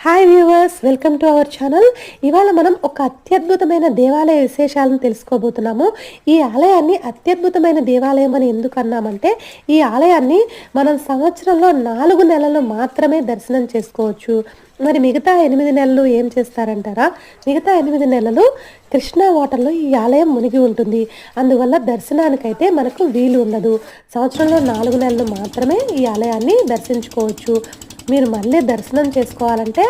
Hi viewers, welcome to our channel. ఇవాళ మనం ఒక అత్యద్భుతమైన దేవాలయ విశేషాలను తెలుసుకోబోతున్నాము. ఈ ఆలయాన్ని అత్యద్భుతమైన దేవాలయం అని ఎందుకు అన్నామంటే, ఈ ఆలయాన్ని మనం సంవత్సరంలో 4 నెలలు మాత్రమే దర్శనం చేసుకోవచ్చు. మరి మిగతా 8 నెలలు ఏం చేస్తారంటారా? మిగతా 8 నెలలు కృష్ణా వాటర్లో ఈ ఆలయం మునిగి ఉంటుంది. అందువల్ల దర్శనానికైతే మనకు వీలు ఉండదు. సంవత్సరంలో 4 నెలలు మాత్రమే ఈ ఆలయాన్ని దర్శించుకోవచ్చు. మీరు మళ్ళీ దర్శనం చేసుకోవాలంటే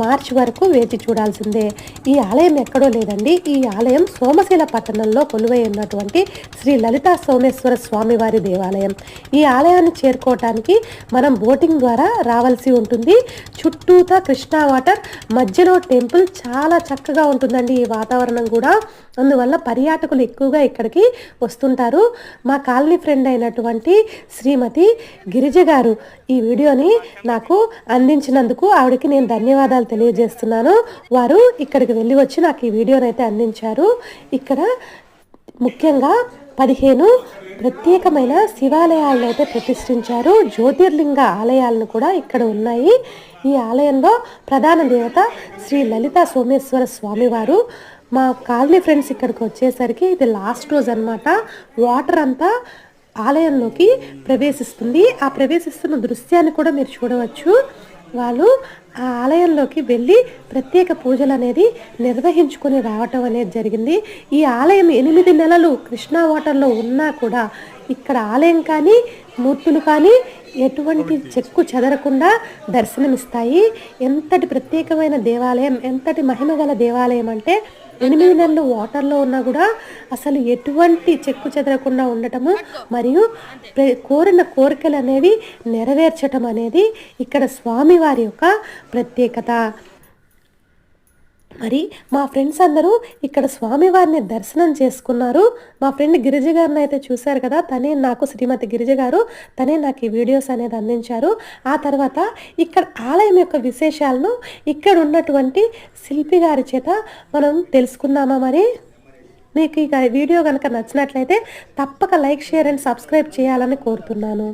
మార్చి వరకు వేచి చూడాల్సిందే. ఈ ఆలయం ఎక్కడో లేదండి. ఈ ఆలయం సోమశీల పట్టణంలో కొలువై ఉన్నటువంటి శ్రీ లలితా సోమేశ్వర స్వామివారి దేవాలయం. ఈ ఆలయాన్ని చేరుకోవటానికి మనం బోటింగ్ ద్వారా రావాల్సి ఉంటుంది. చుట్టూతా కృష్ణా వాటర్, మధ్యలో టెంపుల్ చాలా చక్కగా ఉంటుందండి ఈ వాతావరణం కూడా. అందువల్ల పర్యాటకులు ఎక్కువగా ఇక్కడికి వస్తుంటారు. మా కాలనీ ఫ్రెండ్ అయినటువంటి శ్రీమతి గిరిజ గారు ఈ వీడియోని నాకు అందించినందుకు ఆవిడకి నేను ధన్యవాదాలు తెలియజేస్తున్నాను. వారు ఇక్కడికి వెళ్ళి వచ్చి నాకు ఈ వీడియోని అయితే అందించారు. ఇక్కడ ముఖ్యంగా 15 ప్రత్యేకమైన శివాలయాలను అయితే ప్రతిష్ఠించారు. జ్యోతిర్లింగ ఆలయాలను కూడా ఇక్కడ ఉన్నాయి. ఈ ఆలయంలో ప్రధాన దేవత శ్రీ లలితా సోమేశ్వర స్వామివారు. మా కాలనీ ఫ్రెండ్స్ ఇక్కడికి వచ్చేసరికి ఇది లాస్ట్ రోజు అనమాట. వాటర్ అంతా ఆలయంలోకి ప్రవేశిస్తుంది. ఆ ప్రవేశిస్తున్న దృశ్యాన్ని కూడా మీరు చూడవచ్చు. వాళ్ళు ఆ ఆలయంలోకి వెళ్ళి ప్రత్యేక పూజలు అనేది నిర్వహించుకొని రావటం అనేది జరిగింది. ఈ ఆలయం 8 నెలలు కృష్ణా వాటర్లో ఉన్నా కూడా ఇక్కడ ఆలయం కానీ మూర్తులు కానీ ఎటువంటి చెక్కు చెదరకుండా దర్శనమిస్తాయి. ఎంతటి ప్రత్యేకమైన దేవాలయం, ఎంతటి మహిమగల దేవాలయం అంటే 8 నెలలు వాటర్లో ఉన్నా కూడా అసలు ఎటువంటి చెక్కు చెదరకుండా ఉండటము, మరియు కోరిన కోరికలు అనేవి నెరవేర్చటం అనేది ఇక్కడ స్వామివారి యొక్క ప్రత్యేకత. మరి మా ఫ్రెండ్స్ అందరూ ఇక్కడ స్వామివారిని దర్శనం చేసుకున్నారు. మా ఫ్రెండ్ గిరిజ గారిని అయితే చూశారు కదా, తనే నాకు, శ్రీమతి గిరిజ గారు, తనే నాకు ఈ వీడియోస్ అనేది అందించారు. ఆ తర్వాత ఇక్కడ ఆలయం యొక్క విశేషాలను ఇక్కడ ఉన్నటువంటి శిల్పి గారి చేత మనం తెలుసుకుందామా? మరి మీకు ఈ వీడియో కనుక నచ్చినట్లయితే తప్పక లైక్, షేర్ అండ్ సబ్స్క్రైబ్ చేయాలని కోరుతున్నాను.